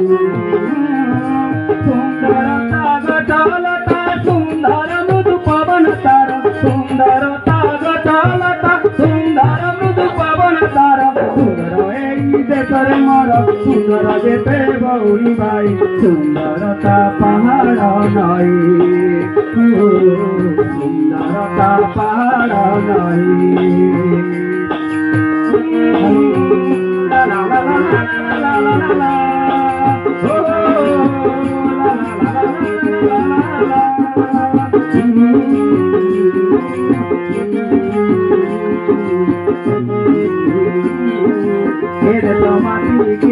सुंदरता गटालता सुंदर मृदु पवन तार सुंदरता गटालता सुंदर मृदु पवन तार सुंदर एई देशरे मोर सुंदर जेते भौरी भाई सुंदरता पहाड़ नई सुंदरता पहाड़ नई ला ला ला ला ला ला ला ला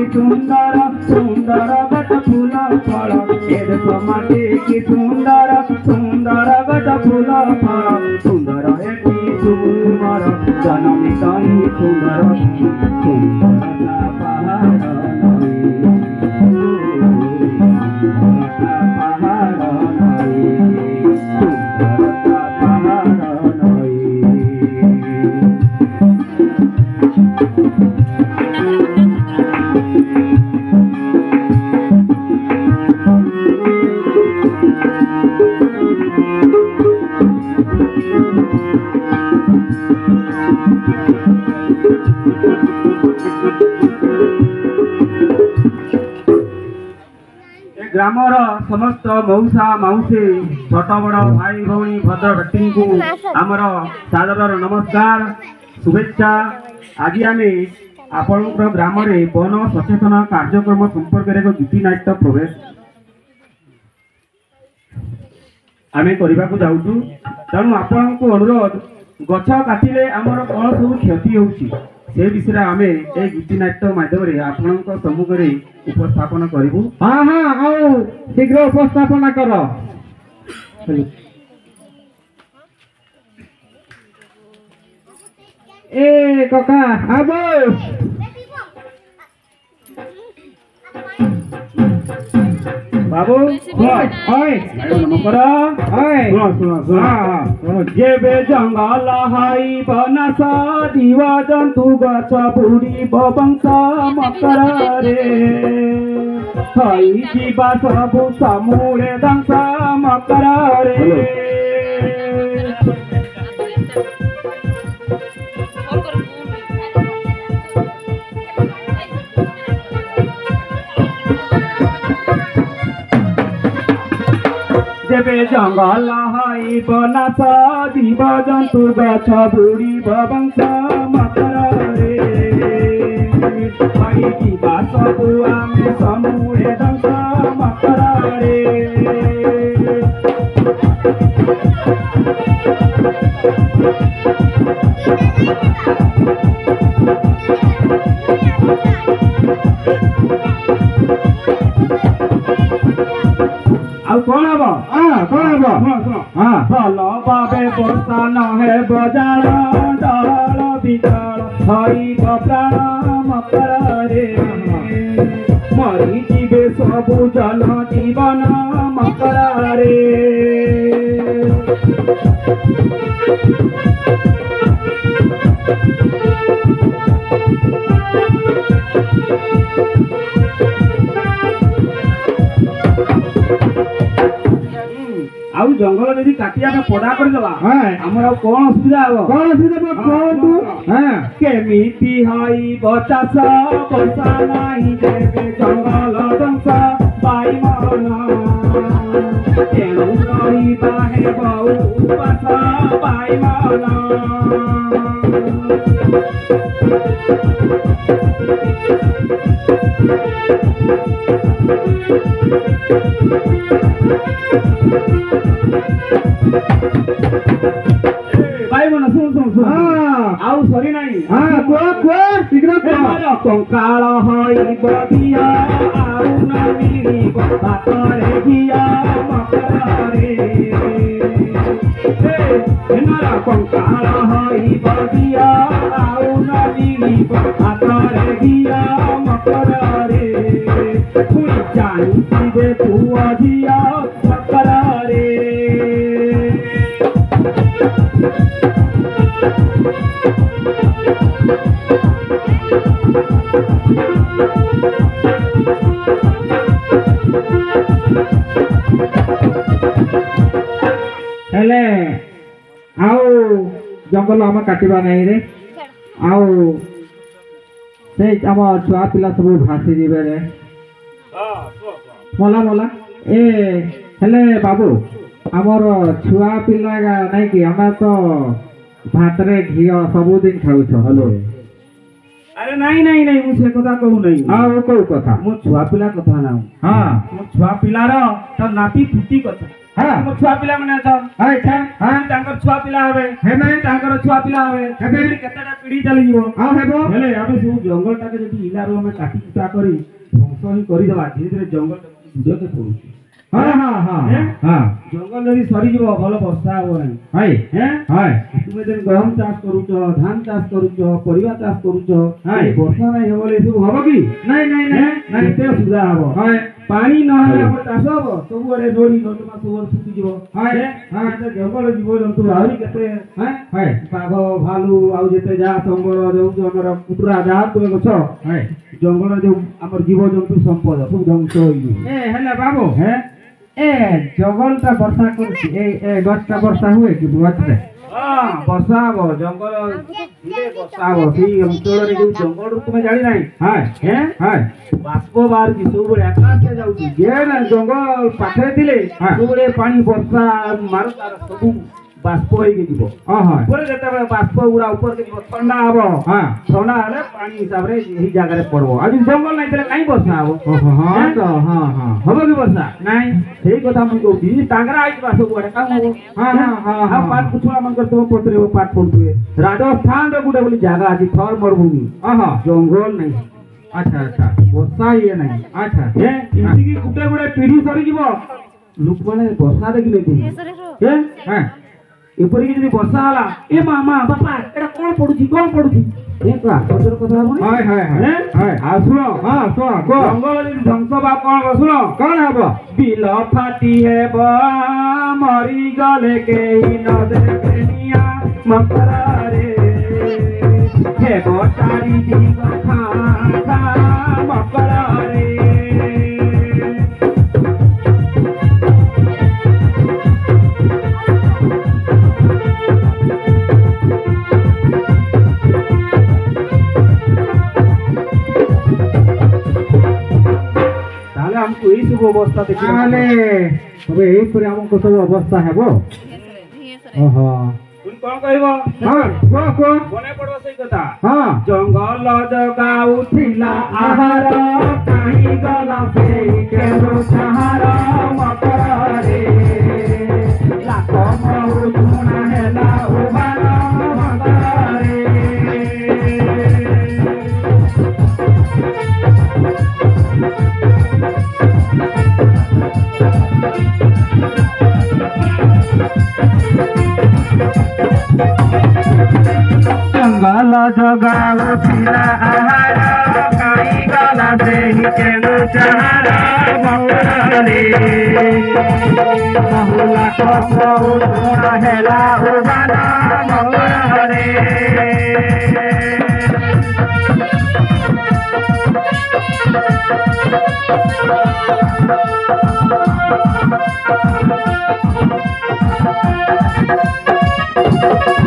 सुंदर सुंदर गट फूल फल माटी की सुंदर सुंदर गट फूल फल सुंदर एटी सुंदर जननी ताई सुंदर सुंदरता पहाड़ ग्रामर समस्त मौसा मौसी छोट बड़ भाई भौणी भद्र व्यक्ति को आमर सादर नमस्कार शुभेच्छा। आज आम आपण ग्राम वन सचेतन कार्यक्रम संपर्क में एक गीति नाट्य प्रवेश आम करने को जाऊँ तेणु आपण को अनुरोध गछ काटिले आमर कौन सब क्षति होउछि से विषय आम ए गीति नाट्य माध्यम आपण सम्मुख में उपस्थापन करूँ। हाँ हाँ आओ शीघ्र उपस्थापन कर। ए कका आब बाबू जेबे जंगल हाई बनस जीव जंतु गछ बुढ़ी बंश मकर रे हई जीवा सबु समूले दंश मकर रे जेबे जंगल हाई बनस जीव जंतु गछ बुढ़ी बंश मकर रे हई जीवा सबु आमे समूहे दंश मकर रे कौन हम कौन हम हाँ भल बाबे बर्षा न है बजार डाल विचार हई प्राण मकर रे मरी जीवे सबु जन जीवन मकर रे आउ जंगल यदि काटिया में पड़ा कर देला हमर कौन असुविधा हो कौन असुविधा तू हां केमिति हई बचास बसा नाही जेबे जंगल दंस बाई मन केनु रही बाहे बहु बसा बाई मन भाई मन सुन सुन सुन आउ सरी नहीं को शीघ्र कंकाल हई बदिया आउ न मिली बातरे गिया मकर रे हेनरा कंकाल हई बदिया आउ न मिली बातरे गिया मकर रे तुई जानी दे तू अजिया मकर रे हेले आउ जंगल आम काटिबा नहीं रे आउ से आम छुआ पिला सब भासी जीवे रे मला मला ए हेले बाबू आमर छुआ पिला नहीं कि आम तो भात रे घी सबुदिन खाऊछ हेलो अरे नहीं नहीं नहीं मुझे कथा कहू नहीं हाँ कौ कथा मो छुआ पिला कथा ना हाँ मो छुआ पिलार तो नाती पुती कथा हाँ मो छुआ पिला माने तो अच्छा हाँ तांकर छुआ पिला हवे हेमे तांकर छुआ पिला हवे हेमे केतेटा पीढ़ी चली जीवो हाँ हेबो हेले आमे सब जंगल टाके जदी इलारो में काटी कुटा करी ध्वंस ही करी देबा धीरे धीरे जंगल बुझते पड़ुची हाँ हाँ हाँ हाँ जंगल जदी सरी जीवो भल वर्षा हो नहीं हाय हैं हाय तुमे जन गहम चाष करूछ धान चाष करूछ परिवा चाष करूछ हाय वर्षा नहीं होले सब हबो की नहीं नहीं नहीं नहीं केते सुधा हबो हाय पानी न हेले हम चाष हबो सब अरे डोरी नटमा सब सुति जीवो हाय हाय ते जंगल जीव जंतु आहुरी केते हैं हाय बाघ भालू आउ जेते जा संबर जो हमर कुटरा जा तुमे गछ हाय जंगल जो हमर जीव जंतु संपद सब ध्वंस होई ए हेले बाबू हैं ए जंगलटा वर्षा करछि ए गछटा वर्षा हुए कि गछरे हां वर्षा हो जंगल धीरे वर्षा हो सी अंचल रे जो जंगल तुमे जानि नाही हाय हैं हाय बाष्प बार की सब बड़े आकाश से जाउची जे ना जंगल पाखे दिले हाँ। सब बड़े पानी वर्षा मारो तार सब बाष्प होई के जीवो हां हां ऊपर जेते बाष्प उड़ा ऊपर के ठंडा हबो हां ठंडा हले पानी हिसाब रे एही जगह रे पड़बो आज जंगल नाही तले काई वर्षा हबो हां तो हां हां हबो की वर्षा नहीं सेही कथा मु कहूची तांगरा आइच बास गुडे काम हबो हाँ, हाँ, हाँ, हां पाट कुछुआ मन करतो पत्रे वो पाट पड़तुए राजस्थान रे गुडे बोली जगह अछि थर मरुभूमि हां जंगल नहीं अच्छा अच्छा वर्षा ये नहीं अच्छा हे इसी की गुटे गुडे पीढ़ी सरी जीवो लोक माने वर्षा देखिले कि हे हां एपरी जदी वर्षा हला ए मामा बापा एटा कोन पडुची ए का सदर कथा हबो हाय हाय हाय हाय आ सुनो हां तो को जंगल जदी ध्वंस बा कोन सुनो कौन हबो बिल फाटी है बा मरी गले के ही न देखनिया मकरा रे हे गोटारी दी कथा मकरा रे ताले हमको ई सब अवस्था देखि आले अबे एई पर हमको सब अवस्था हेबो ओहो तुम कोन कहबो हां को कोने पड़ो सही कथा हां जंगल जगा उठिला आहार काई गला से केरो सहार मकर रे लाख महु गुना हेला उबारा मकर रे जंगल जगा उठिला आहार काई गला से केरो सहार मकर रे बहुला महु गुना हेला उबारा मकर रे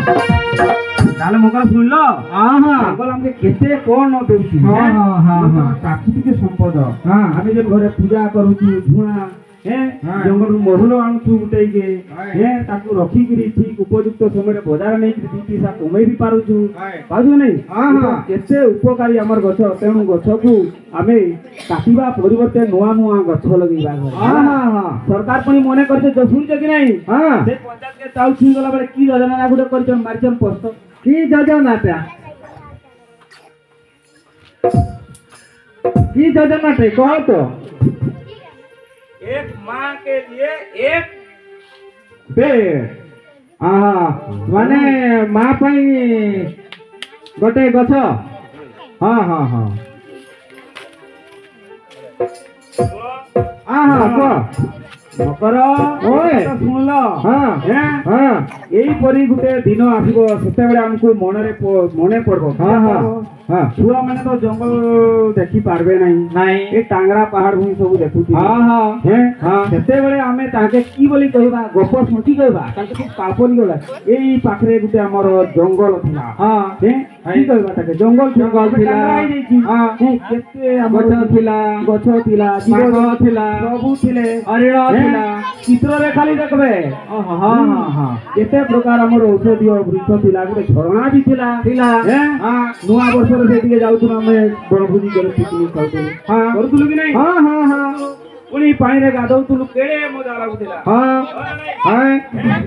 ताले मोकर सुनलो हां हां जंगल हमके केते कोन न देउची हाँ, हाँ, हाँ, हाँ। प्राकृतिक संपद हाँ। आमे जे घरे पूजा करूची धुआ हे हाँ। जंगल महुलो आनछु उठै के हाँ। हे ताकू रखी करी ठीक उपयुक्त समय रे बाजार नै कि दी पैसा कमाई भी पारुछु हाँ। पाजु नै हाँ, हाँ। केते उपकारी हमर गछ तेनु गछ को आमे काटिबा परिवर्ते नुआ नुआ गछ लगैबा हां हां हां सरकार पनि मने करते जसुन के कि नै हां से पंचायत के चाउ छिन गला बेले की योजना ना गुटे करछन मारछन पोस्ट की योजना ता की योजना ते कहो तो एक माँ के लिए एक पेड़ आहा माने माँ पई गोटे गछ हाँ हाँ हाँ आहा को मकर ओए। सुनल हाँ हाँ यही परी गुटे दिन आसब सेते बेले हमको मने पड़बो हाँ हाँ ହଁ ଛୁଆ ମାନେ ତ ଜଙ୍ଗଲ ଦେଖି ପାରବେ ନାହିଁ ନାଇଁ ଏ ଟାଙ୍ଗରା ପାହାଡ଼ ଭୂଇଁ ସବୁ ଦେଖୁଥିବେ ହଁ ହଁ ହେଁ ହଁ ସେତେବେଳେ ଆମେ ତାଙ୍କେ କି ବୋଲି କହିବା ଗପ ସ୍ମୃତି କହିବା ତାଙ୍କେ ସବୁ ପାପନି ଗଲା ଏଇ ପାଖରେ ଗୋଟେ ଆମର ଜଙ୍ଗଲ ଥିଲା ହଁ ହେଁ କି କହିବା ତାକେ ଜଙ୍ଗଲ ଜଙ୍ଗଲ ଥିଲା। ଟାଙ୍ଗରା ହେଇଯାଇଛି ହଁ। ହେଁ, କେତେ ଆମର ଗଛ ଥିଲା ଗଛ ଥିଲା ବାଘ ଥିଲା ସବୁ ଥିଲେ ହରିଣ ହେଁ, ଥିଲା ଚିତ୍ରରେ ଖାଲି ଦେଖବେ ଓହୋ ହଁ ହଁ ହଁ କେତେ ପ୍ରକାର ଆମର ଔଷଧୀୟ ବୃକ୍ଷ ଥିଲା ଗୋଟେ ଝରଣା ବି ଥିଲା ଥିଲା ହେଁ, ହଁ ନୂଆ ବର୍ଷରେ ସେଠିକେ ଯାଉଥିଲୁ ଆମେ ବଣଭୋଜି କରି ପିକନିକ ଖାଉଥିଲୁ ହଁ କରୁଥିଲୁ କି ନାଇଁ ହଁ ହଁ ହଁ ପୁଣି ପାଣିରେ ଗାଧଉଥିଲୁ କେଡ଼େ ମଜା ଲାଗୁଥିଲା ହଁ ହଁ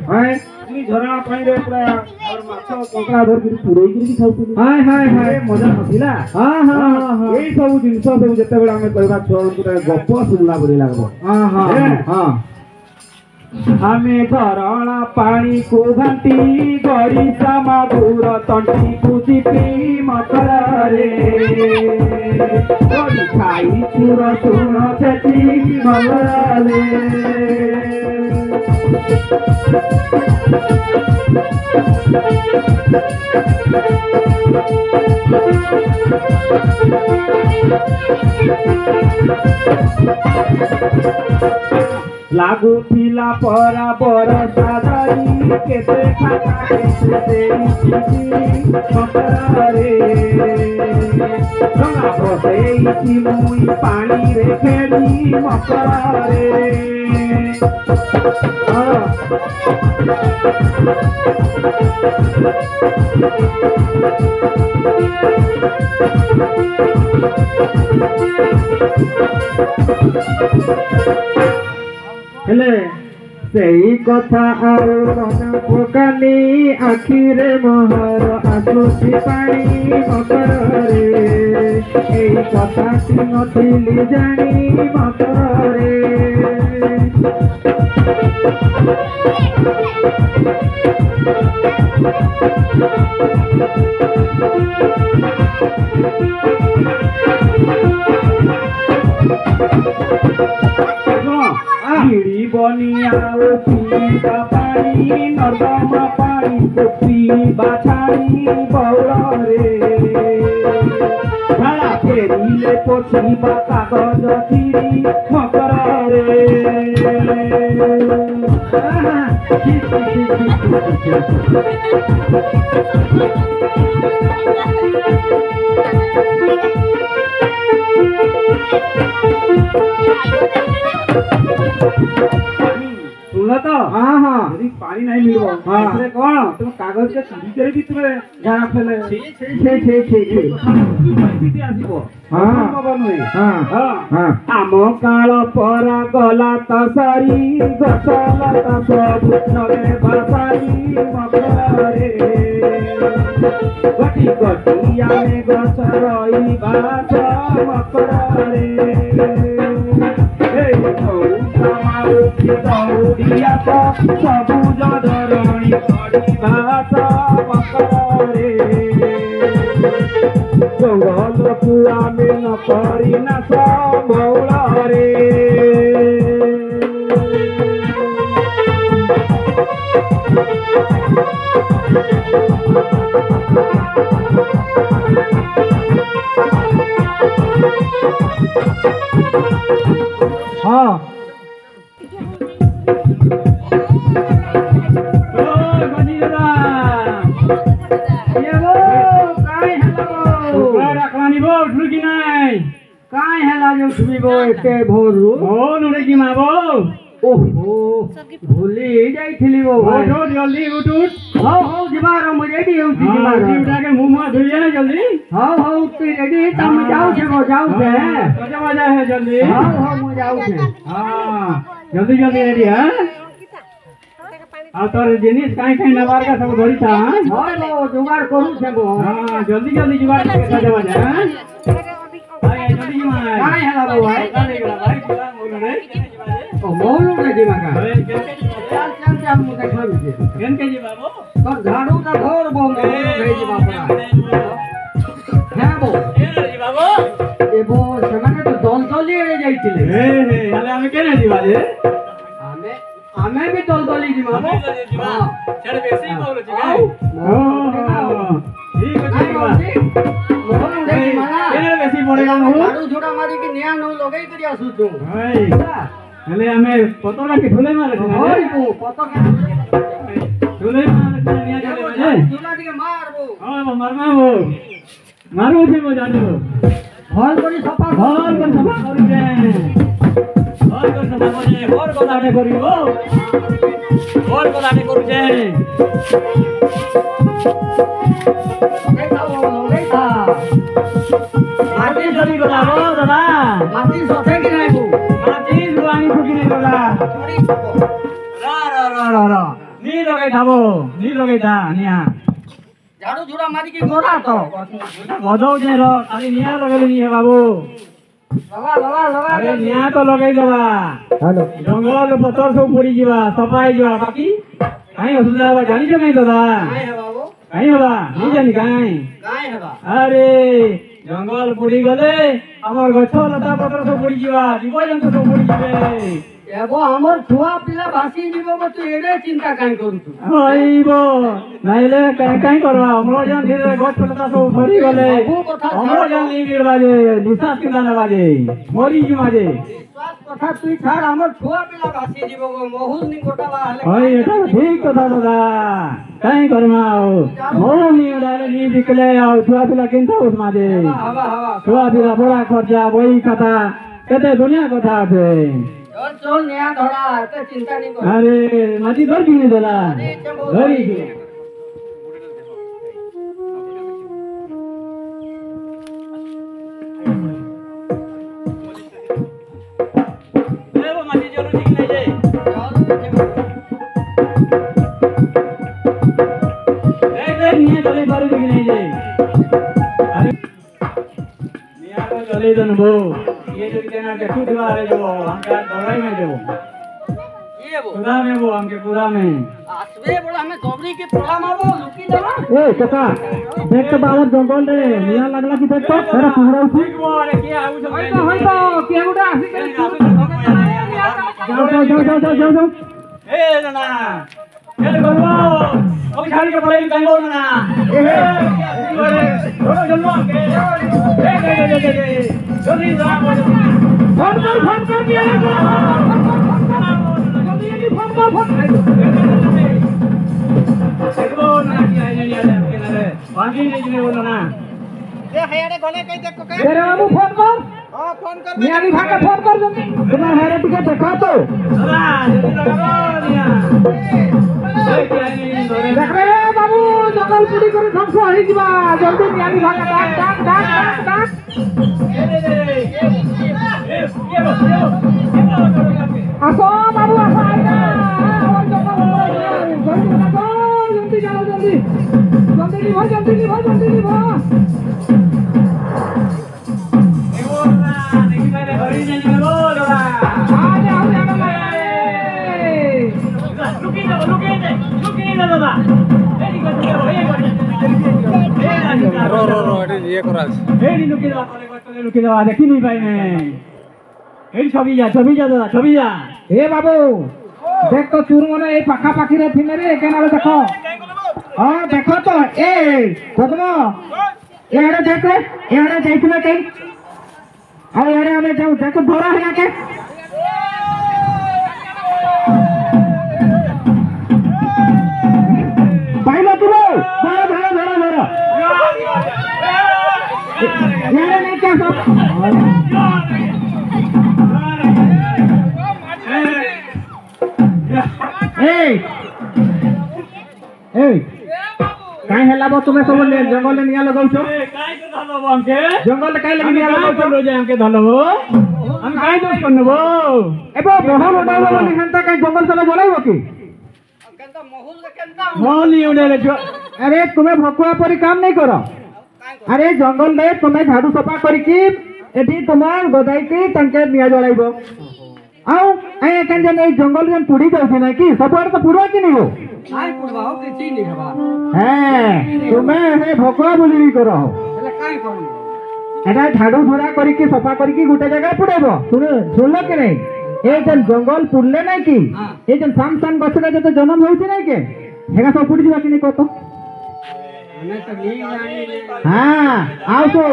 ହଁ ପୁଣି ଝରଣା ପାଣିରେ ପୁରା ଆମର ମାଛ କଙ୍କଡା ଧରିକିରି ପୁରେଇକିରି ବି ଖାଉଥିଲୁ ହାय ହାୟ ହାୟ ଏ ମଜା ନଥିଲା ହଁ ହଁ ହଁ ହଁ ଏଇ ସବୁ ଜିନିଷ ସବୁ ଯେତେବେଳେ ଆମେ କହିବା ଛୁଆମାନଙ୍କୁ ଗପ ଶୁଣିଲା ପରି ଲାଗବ ହଁ ହଁ ହଁ ଆମେ ଝରଣା ପାଣିକୁ ଘାଣ୍ଟି ଗଡ଼ିଶା ମାଗୁର ତଣ୍ଟିକୁ ଚିପି ମକରରେ ଗଡ଼ି ଖାଇଛୁ ରସୁଣ ଛେଚି ମକରରେ ଲାଗୁଥିଲା ପରା ବରଷା ଧରି କେତେ ଖାତା କେତେ ମକରରେ ଡଙ୍ଗା ଭସେଇଛି ମୁଇଁ ପାଣିରେ ଖେଳି ମକରରେ ହେଲେ ସେଇ କଥା ଆଉ ମନ ପକାନି ଆଖିରେ ମୋହର ଆସୁଛି ପାଣି ମକରରେ ଏଇ କଥାଟି ନଥିଲି ଜାଣି ମକରରେ ବନି ଆଉ ପିଇବା ପାଣି ନର୍ଦ୍ଦମା ପାଣି ପିଇବା ଛାଣି ବଉଳରେ ଝାଡ଼ା ଫେରିଲେ ପୋଛିବା କାଗଜ ଚିରି ମକରରେ ଶୁଣିଲ ତ ହଁ ହଁ ଯଦି ପାଣି ନାହିଁ ମିଳିବ ହଁ। ସେଥିରେ କଣ ତୁମ କାଗଜରେ ଚିରି କରି ବି ତୁମେ ଝାଡ଼ା ଫେଲେ ଆସିବ ହଁ। ସମ୍ଭବ ନୁହେଁ ହଁ ହଁ ହଁ ଆମ କାଳ ପରା ଗଲା ତ ସରି ଗଛ ଲତା ସବୁ ନବେ ବାସାରି ମକରରେ ଗଟି ଗଟି ଆମେ ଗଛ ରହିବା ମକରରେ ଦୌଡ଼ିଆ ସବୁଜ ଧରଣୀ ପଡ଼ିବା ମକରରେ ଜଙ୍ଗଲକୁ ଆମେ ନ କରି ନାଶ ବଉଳରେ ହଁ କାଇଁ ହେଲା ଯୋଉ ଶୁଣିବ ଏତେ ଭୋରରୁ ଓହୋ ଭୁଲି ଯାଇଥିଲି ବୋ ଭାଇ ହଉ ହଉ ଯିବାର ମୁଁ ରେଡି ହେଉଛି ଯିବାର ହଉ ହଉ ତୁ ରେଡି ତମେ ଯାଉଛେ ମୋ ଯାଉଛେ ହଉ ହଉ ମୁଁ ଯାଉଛେ जल्दी जल्दी रेडी है ଆଉ ତୋର ଜିନିଷ କାଇଁ କାଇଁ ନେବାର କା ସବୁ ଧରିଥା ହଁ ମୋ ଯୋଗାଡ଼ କରୁଛେ ବୋ ହଁ ଜଲ୍ଦି ଜଲ୍ଦି ଯିବା ଦେଖା ଦେବା ଯା ଜଲ୍ଦି ଯିବା କାଇଁ ହେଲା ବୋ ଭାଇ ଭାଇ ଯିବା ମୋଲରେ ଓ ମହୁଲରେ ଯିବା କା ଚାଲ ଚାଲ ଚାଲ ମୁଁ ଦେଖାଉଛି କେନକେ ଯିବା ବୋ তোর ঝাড়ুটা ধর বউ ଯିବା ପରା হ্যাঁ বউ ଯିବା ବୋ এ বউ ସେମାନେ তো দলদলি এড়ে ଯାଇଥିଲେ ହେ ହେ ହେଲେ ଆମେ କେନେ ଯିବା ଯେ ଆମେ ଆମେ ବି ଦଲଦଲି ଯିବା ବଉ ଯିବା ସେଠି ବେଶୀ କହୁଛି ଆଉ ଠିକ ଅଛି ଯିବା ମୋହନ ଆମେ ଝାଡୁ ଝୁଡା ମାରିକି ନିଆଁ ନ ଲଗେଇ କରି ଆସୁଛୁ ଭାଇ ହେଲେ ଆମେ ପତକା କି ଢୁଲେଇ ମାରେ ହଇବୁ ପତକା ଢୁଲେଇ ମାରେ ନିଆ ଜଳେ ଯେ ଝୁଲା ଟିକେ ମାରବୁ ହଁ ମାରମା ବୋ ମାରୁ છે મો જાડો ଭଲ କରି ସଫା ଭଲ କରି ସଫା କରୁଛେ ଭଲ କରି ସଫା କରୁଛେ ଭଲ କଥାଟେ କରିବ ଭଲ କଥାଟେ କରୁଛେ ମାଟି ଚଲି ଗଲା ବୋ ଦାଦା ମାଟି ସଫେ କି ନାଇବୁ ମାଟି ଆଣି ଫୁକିନେ ଗଲା ର ନି ଲଗେଇ ଥାବ ନି ଲଗେଇ ଥା ନିଆ ଝାଡୁ ଝୁଡା ମାରିକି ଗୋଡା ତ ବଦଉଛେ ର ଖାଲି ନିଆଁ ଲଗେଇଲେ ନି ବାବୁ ଲଗା ଆରେ ନିଆଁ ତ ଲଗେଇ ଦେବା ଜଙ୍ଗଲ ପତ୍ର ସବୁ ପୋଡିଯିବା ସଫା ହେଇଯିବା ବାକି କାଇଁ ଅସୁବିଧା ହବା ଜାଣିଛ କାଇଁ ଦାଦା କାଇଁ ହେବା ବୋ କାଇଁ ହବା ନି ଜାଣି କାଇଁ କାଇଁ ହେବା ଆରେ ଜଙ୍ଗଲ ପୋଡି ଗଲେ ଆମର ଗଛ ଲତା ପତ୍ର ସବୁ ପୋଡିଯିବା ଜୀବଜନ୍ତୁ ସବୁ ପୋଡିଯିବେ ଏବ ଆମର ଛୁଆ ପିଲା ଭାସି ଯିବ ତୁ ଏଡେ ଚିନ୍ତା କାଇଁ କରୁଛୁ ହଇବ ନାଇଲେ କାଇଁ କରବା ଅମ୍ଳଜାନ ଧୀରେ ଗଛ ଲତା ସବୁ ଭରି ଗଲେ ଅମ୍ଳଜାନ ନେଇ ମିଳବା ଯେ ନିଶ୍ୱାସ କିନା ନେବା ଯେ ମରିଯିମା ଯେ ବିଶ୍ୱାସ କଥା ତୁଇ ଛାଡ ଆମର ଛୁଆ ପିଲା ଭାସି ଯିବ ମହୁଲ ନି ଗୋଟାବା ହେଲେ ହଇ ଏଟା ଠିକ କଥା ଦାଦା କାଇଁ କରମା ଆଉ ମୋ ନି ଉଡାରେ ନି ବିକଲେ ଆଉ ଛୁଆ ପିଲା କେନ୍ତା ଉଠମା ଯେ ହବା ଛୁଆ ପିଲା ବଡା ଖର୍ଚ୍ଚା ବହି ଖାତା କେତେ ଦୁନିଆ କଥା ଅଛି ଚଲ ନିଆଁ ଧରା ଏତେ ଚିନ୍ତା ନି କର ଆରେ ମାଟି ଧର କିଣି ଦେଲା ଧରି ମାଟି ଜରୁରୀ କି ନାଇଁ ଯେ ନିଆଁ ଚଲେଇ ପାରୁଛୁ କି ନାଇଁ ଯେ ଆରେ ନିଆଁ ତ ଚଲେଇ ଦେନୁ ବୋ ये जो केना देखु दिवा रे जो हमका दौड़ाई में देबो ये बो पूरा में वो हमके पूरा में आसबे बोला हमें दबरी के पोला मारबो लुकी देबा ए काका देख तो बाहर जंगल रे निया लागला कि देख तो तेरा पूरा उठी अरे के आउ जो होई तो के उडा आसी के जाओ ए जना ए गलवा ओ झाड़ी के पड़े कहीं बोल ना ए जल्लो के ए जल्दी जा फोन कर दिया रे जल्दी फोन कर देखो ना कि आई नहीं आले हमके ना रे बाकी नहीं जिने बोलो ना ए हेरे गले कई देखो के तेरे बाबू फोन कर हां फोन कर नियारी भागा फोन कर जल्दी तुम्हारा हेरे टिकट देखा तो दादा जल्दी लगाओ निया देख रे बाबू जंगल पुड़ी करे ध्वंस हो जिबा जल्दी नियारी भागा डाक आसो बाबू आसो आइना और जंगल जल्दी जाओ जल्दी निभो एगो ना देखि पहले घरी नहीं निभो दादा लुकी जा दादा एडी कर रो ये करा एडी लुकी जा तले लुकी जा देखि नहीं पाई मैं एडी छबी जा दादा छबी जा ए बाबू देख तो चूर मने ए पाखा पाखी रे थिने रे केनाले देखो हां देखो तो ए पद्मा एड़े देख रे एड़े देखले कई आ एड़े हमें जाऊ देखो धरा है के पाइलो तू धरा एड़े नहीं क्या सब काई हला बो तुमे सब ले जंगल ले निया लगाउछो काई के धलबो हमके जंगल काई लगे निया लगाउछो लो जे हमके धलबो हम काई दोष करनबो एबो बहर उडाबो बोली हंता काई जंगल चले बोलाइबो की केंता महल ले केंता मोली उडेले जो अरे तुमे भकुआ परी काम नहीं करो अरे जंगल ले तुमे झाड़ू सफा करी की एठी तुमार गदाई की तंके निया जलाइबो आउ ए कंजे नहीं जंगल जन पुड़ी जाउछे ना की सबआर तो पुरवा की नहीं हो आई पुरवा हो किछि नहीं हवा हैं तुमे हे भकुआ बोली करो हेले काई करू एटा झाड़ू झोड़ा करी की सफा करी की गुटे जगह पुड़ेबो सुनलो के नहीं ए जन जंगल पुड़ले नहीं की ए जन साम साम गछरे जते जन्म होइछे नहीं के हेगा सब पुड़ी दिबा कि नहीं कहतो ଆମେ ତ ନି ଜାଣି हाँ आओ तो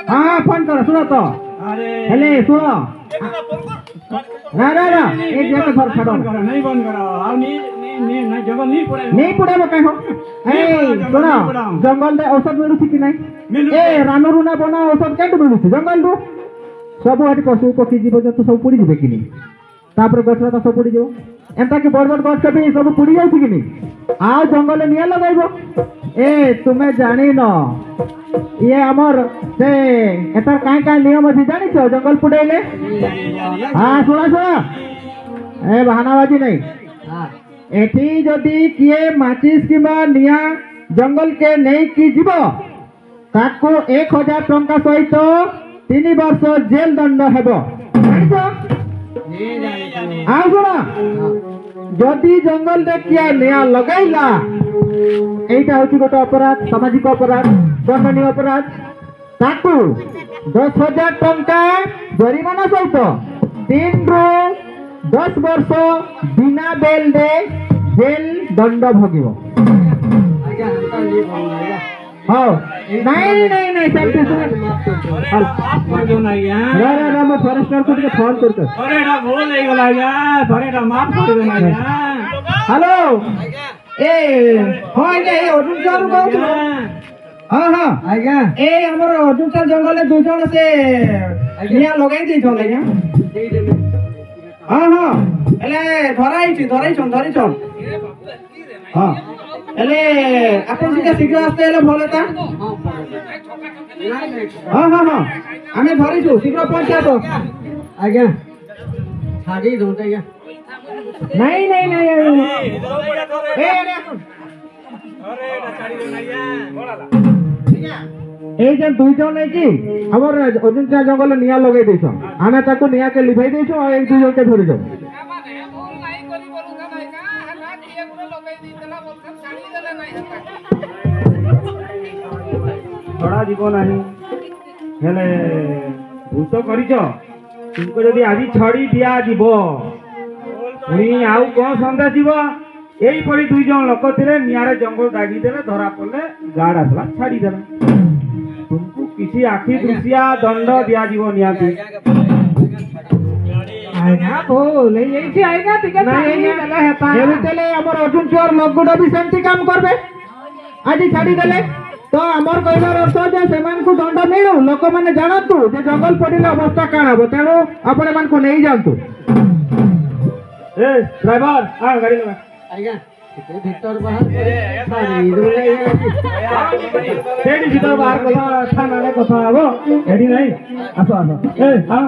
हाँ फोन करो सुनो तो हेले सुनो ना ना ना एक जगह घर छाड़ो नहीं बंद करो ଆଉ ନି ନା ଜଙ୍ଗଲ ନି ପଡେ नहीं पुड़ाबो कहीं हो ए सुनो जंगल रे औषध मिलुछि कि नहीं ए रानरू ना बना औषध केट मिलुछि जंगल रू सब हटी पशु पक्षी जीव जंतु सब पुड़ी जिवे कि नहीं तापर गछ लता सब पुड़ी जाओ एंता कि बड़ बड़ गछ भी सब पुड़ी जाउछि कि नहीं आ जंगल निया लगाइबो ए तुमे जानी न ये हमर से एतर काई काई नियम अछि जानि छ जंगल पुड़ैले हां सुना सुना ए बहानाबाजी नहीं एठी जदि किए माचिस किबा निया जंगल के नहीं की जीव ताको 1000 टंका सहित 3 वर्ष जेल दंड हेबो जानिछ आ सुना जदि जंगल रे किया निया लगाइला एटा होची गोटे अपराध सामाजिक अपराध दंडनीय अपराध ताकू 10,000 टंका जरिमाना सहित 3 ରୁ 10 वर्ष बिना बेल दे जेल दंड भोगिबो ଆଜ୍ଞା ହାତ ନି ବନ୍ଦ हां नहीं नहीं नहीं सब कुछ कर दो ना यार रे रे रे मैं फॉरेस्टर को फोन करते अरे ना भूल नहीं गला यार थोड़े ना माफ कर दो ना यार हेलो ए हां ये अर्जुन सर कहू हां हां आज्ञा ए हमर अर्जुन सर जंगल में 2 जण से निया लगाई दै छन आज्ञा हां हां एले धराई छन हां एले अपन से शीघ्र आस्ते एले भलता हां हां हां हमें धरी छु शीघ्र पहुंचा तो आज्ञा छाड़ी दो तो यार नहीं नहीं नहीं ए अरे सुन ए जे 2 जण नै कि हमर अर्जुन सर जंगल निया लगाई दै छन हमें ताको निया के लिभाई दै छु और एक 2 जण के धरि जाऊ ଛଡ଼ା ଯିବ ନାହିଁ ହେଲେ ଭୂତ କରିଛ ତୁମକୁ ଯଦି ଆଜି ଛଡ଼ି ଦିଆଯିବ ପୁଣି ଆଉ କ'ଣ ସନ୍ଦେହ ଯିବ ଏଇପରି 2 ଜଣ ଲୋକ ଥିଲେ ନିଆଁରେ ଜଙ୍ଗଲ ଦାଗିଦେଲେ ଧରା ପଡ଼ିଲେ ଗାର୍ଡ ଆସିଲା ଛାଡ଼ିଦେଲା ତୁମକୁ କିଛି ଆଖି ଦୃଷ୍ଟିଆ ଦଣ୍ଡ ଦିଆଯିବ ନିହାତି आज्ञा बोल यही आएगा टिकट नहीं देला हेता ଏମିତିଲେ ଆମର ଅର୍ଜୁନ ଚୋର ଲଗୁଡା ବି ସେମିତି କାମ କରିବେ ଆଜି ଛାଡ଼ିଦେଲେ तो आमर कहबार अर्थ जे सेमानकु दंड मिलू लोक माने जानतु जे जंगल पड़िले अवस्था काण हबो तेणु आपण मानकु नहीं जानतु ए ड्राइवर आ गाड़ी लगा आज्ञा भीतर बाहर सारी दुले सेठी भीतर बाहर कथा थाना रे कथा हबो एडी नहीं आसो आसो ए आ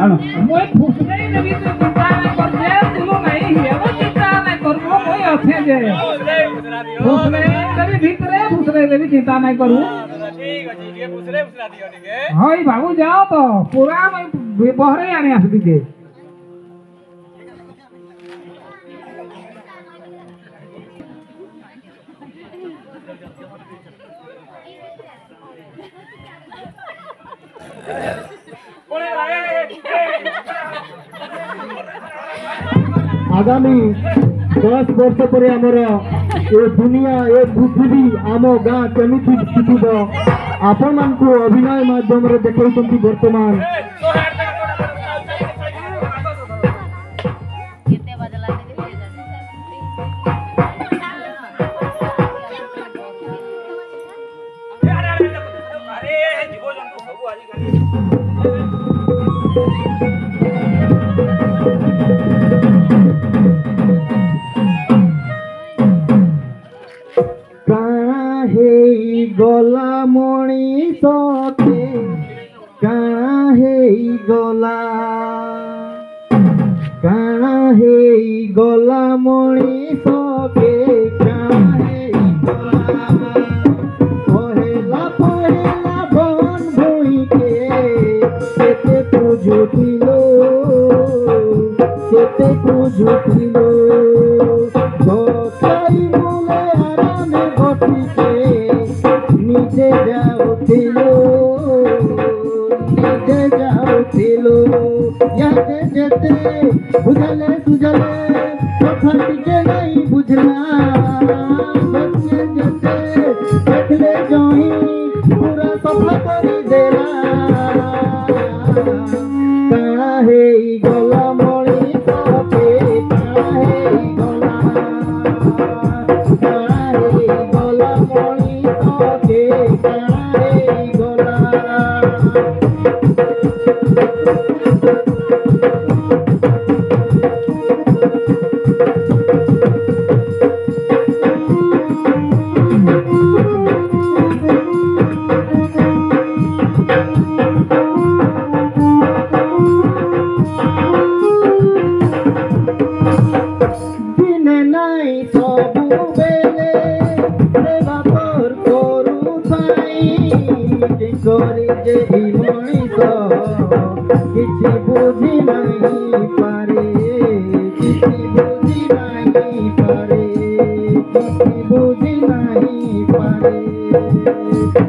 आनो मोय फुसनै नबी तो चिंता नहीं कर दे तुम नहीं हेबो चिंता नहीं कर मोय अथे जे फुसनै नबी भीतरे फुसनै नबी चिंता नहीं करू ठीक अछि ये फुसरे फुसरा दियो टिके हई बाबू जाओ तो पूरा मैं बहरे आने आसबी के आगामी 10 वर्ष पर आमर ए दुनिया ए पृथ्वी आम गाँ केमिति स्थित आपण मानकु अभिनय माध्यम रे देखौछंती वर्तमान गला मणिष के काणा हेई गला काणा हेई गला मणिष के काणा हेई गला पहेला पहेला बन भूई के केते पूजुथिलो गई मुले आरामे बसी के নিজে যাওছিল ইয়াতে যেতে বুঝালে সুঝালে কথা টিকে ଗଲା ମଣିଷ କେ କାଣା ହେଇଗଲା ମଣିଷ କେ କାଣା ହେଇଗଲା দিনে নাই ସବୁବେଳେ ସେବା ତୋର କରୁଥାଇ କି କରି ଯେ ଏଇ ମଣିଷ କିଛି ବୁଝି ନାହିଁ ପାରେ କିଛି ବୁଝି ନାହିଁ ପାରେ କିଛି ବୁଝି ନାହିଁ ପାରେ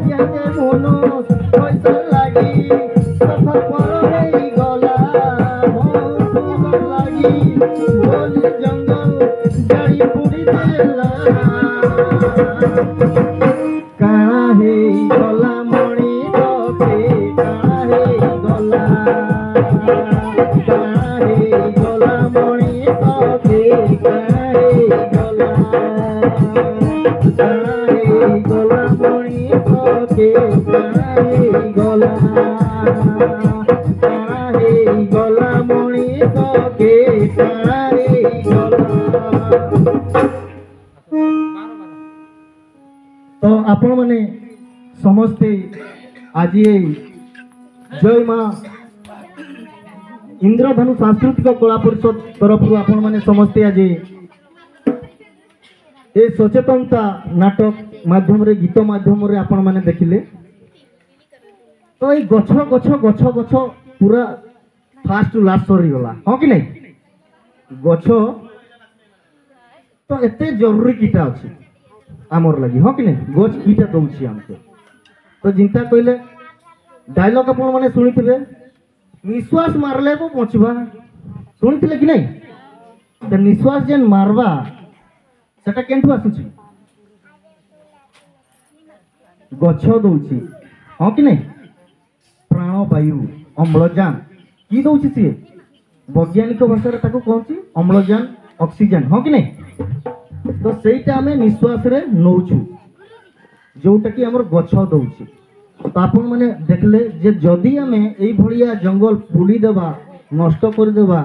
ইয়াতে মন পয়সা লাগি সফা পর ହେଇଗଲା মন লাগি বলি জঙ্গল জাড়ি পুড়ি দেলা কাଣା ହେଇଗଲା ମଣିଷ କେ କାଣା ହେଇଗଲା ମଣିଷ କେ କାଣା ହେଇଗଲା ମଣିଷ କେ କାଣା ହେଇଗଲା ମଣିଷ କେ କାଣା ହେଇଗଲା तो आपण माने समस्ते आज जय माँ इंद्रधनु सांस्कृतिक कला परिषद तरफ आपण माने समस्ते आज ए सचेतनता नाटक माध्यम रे गीत माध्यम रे आपण माने देखिले तो ये गछ गछ गछ गछ पूरा फास्ट टू लास्ट सरी गला हाँ कि नहीं गछ तो एते जरूरी कीटा अछि आमर लगी हाँ कि नहीं गछ कीटा दौची हमको तो जिंता कहले डायलॉग आपण माने सुनी थे निश्वास मारले तो पहुंचवा सुनी थे कि नहीं तो निश्वास जेन मारवा सेटा केंठु आसुची गछ दौची हाँ कि नहीं प्राण वायु अम्लजान की दौची सी वैज्ञानिक भाषा रे ताको कहूची अम्लजान ऑक्सीजन हाँ कि नहीं तो सेटा आमे निश्वास रे नौछु जोटा कि हमर गछ दौची तो आपण माने देखले जे जदी आमे एई भलिया जंगल पुली देबा नष्ट कर देबा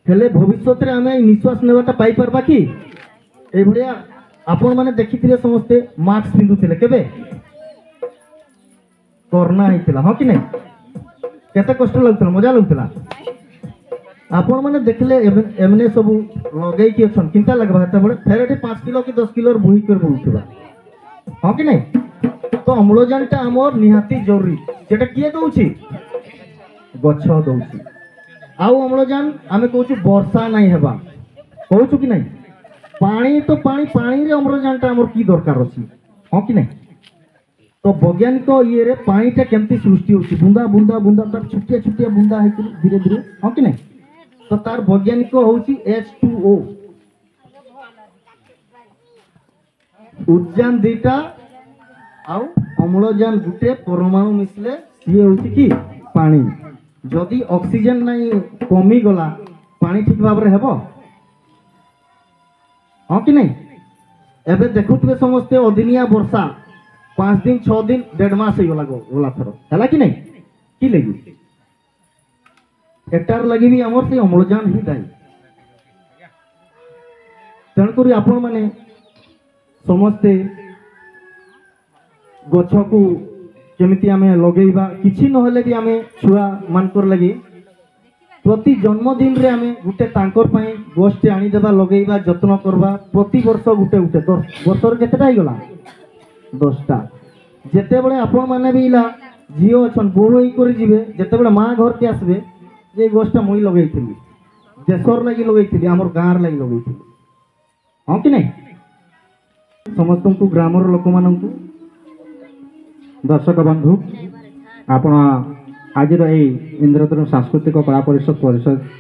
हेले भविष्य रे आमे निश्वास नेबाटा पाई परबा कि एई भलिया आपण माने देखिथिले समस्ते मास्क पिंदुथिले केबे कोरोना हितला हाँ कि नहीं केते कष्ट लागतला मजा लागतला आपण माने देखले एमने सब लगे कि अछन किंता लगबा हेता बडे फेरेटे 5 किलो कि 10 किलो बुही कर बुलथबा हाँ कि नहीं तो अम्लजानटा हमर निहाती जरूरी जेटा किए दउची गछ दउची आउ अम्लजान आमे कहूछु वर्षा नहीं हेबा कहूछु कि नहीं पानी तो पानी पानी रे अम्लजानटा हमर की दरकार अछि हाँ कि नहीं तो वैज्ञानिक ये रे पानीटा केमती सृष्टि होची बुंदा बुंदा बुंदा तार छुटिया छुटिया बुंदा है धीरे धीरे हाँ कि नहीं तो तार वैज्ञानिक होची H2O उद्यान दीटा आउ अम्लजान गुटे परमाणु मिसले ये होची कि पानी जदि ऑक्सीजन नहीं कमी गला पानी ठीक भाव रे हेबो हाँ कि नहीं एबे देखुतबे समस्ते अदिनिया वर्षा 5 दिन 6 दिन 1.5 मास हो गला थर है कि नहीं कि लगी एटार लगी भी आमर से अम्लजान ही दायी तेणुक आपण मैंने समस्ते गछ को केमिति आमे लगेइबा किछि नहले भी आमे छुआ मानकर लगी प्रति जन्मदिन रे आमे गुटे तांकर पई गोष्ठी आनी देबा लगेइबा जत्न करबा प्रति वर्ष गुटे गुटे 10 वर्ष रे केतेटा ही गला 10टा जेते बळे आपण माने भी इला जियो अछन बोहो ही करि जिवे जेते बळे मां घर के आसबे जे गोष्ठा मुई लगेइथिली देशर लागि लगेइथिली हमर गांर लागि लगेइथिली हां कि नहीं समस्त को ग्रामर लोक माननकु दर्शक बंधु आपण आज इंद्रधनु सांस्कृतिक कला परिषद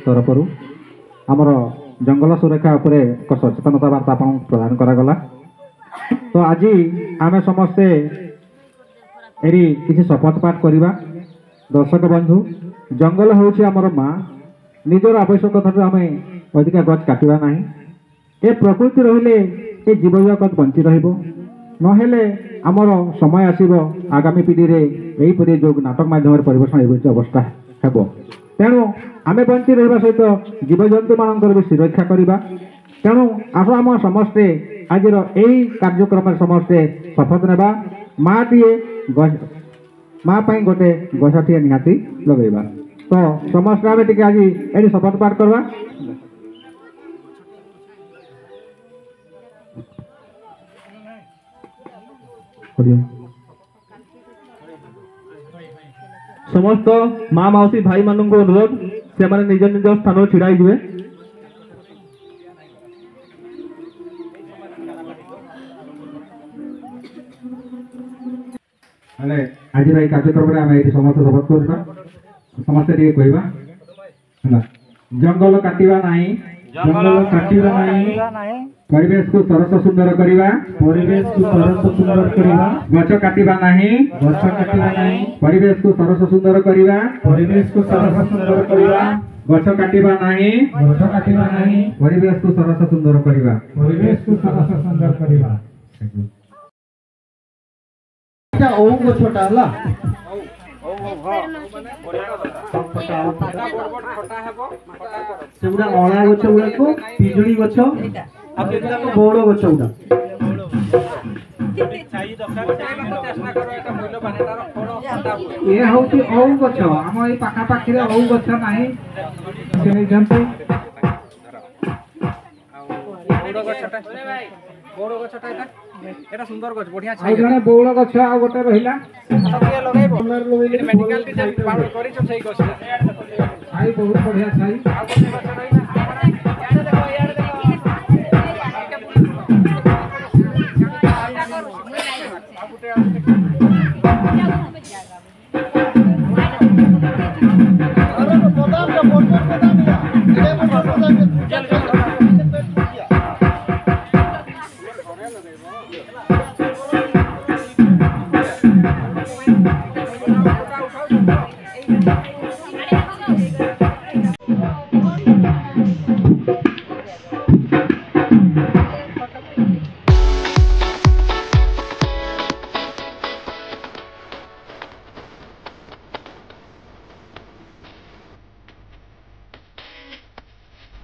तरफ आमर जंगल सुरक्षा उपरे एक सचेतनता वार्ता आपन प्रदान करागला तो आज आमे समस्ते एरी किसी शपथ पाठ करवा दर्शक बंधु जंगल हूँ आमर माँ निजर आवश्यकता आम अधिका गछ काटिबा नहीं ए प्रकृति रहिले ए जीवजगत बंची रहिबो नहेले आमर समय आसीबो आगामी पीढ़ी रे एहीपरि जो नाटक माध्यम परिवेशन एभଳି अवस्था हेबो तेणु आमे बंची रहिबा सहित जीवजंतु मानकर भी सुरक्षा करिबा तेणु आस आम समस्ते आज यही कार्यक्रम समस्ते शपथ नेबा माँटीए माँ गोटे गछटिए निहाती लगेबा तो समस्त आम टी आज ये शपथ पाठ करवा समस्त माँ मौसी भाई मान को अनुरोध से माने निज निज स्थान छिड़ाई जिवे आज कार्यक्रम आम ये समस्त शपथ करवा समस्ते टे कहवा जंगल काटिबा नहीं जंगल काटिबा नहीं परिवेश को सरस सुंदर करिबा परिवेश को सरस सुंदर करिबा गछ काटिबा नहीं गछ काटिबा नहीं परिवेश को सरस सुंदर करिबा परिवेश को सरस सुंदर करिबा गछ काटिबा नहीं गछ काटिबा नहीं परिवेश को सरस सुंदर करिबा परिवेश को सरस सुंदर करिबा अच्छा ओ गछटा हला सेगुड़ा अड़ा गछ गुड़ा को पिजुड़ी गछ बड़ गछ गुड़ा ये हूँ औ गछ आम ये पाखापाखि औ गछ ना सुंदर गछ बढ़िया जड़े बौल गछ आ गोटे रहा मेडिकल बहुत बढ़िया छाई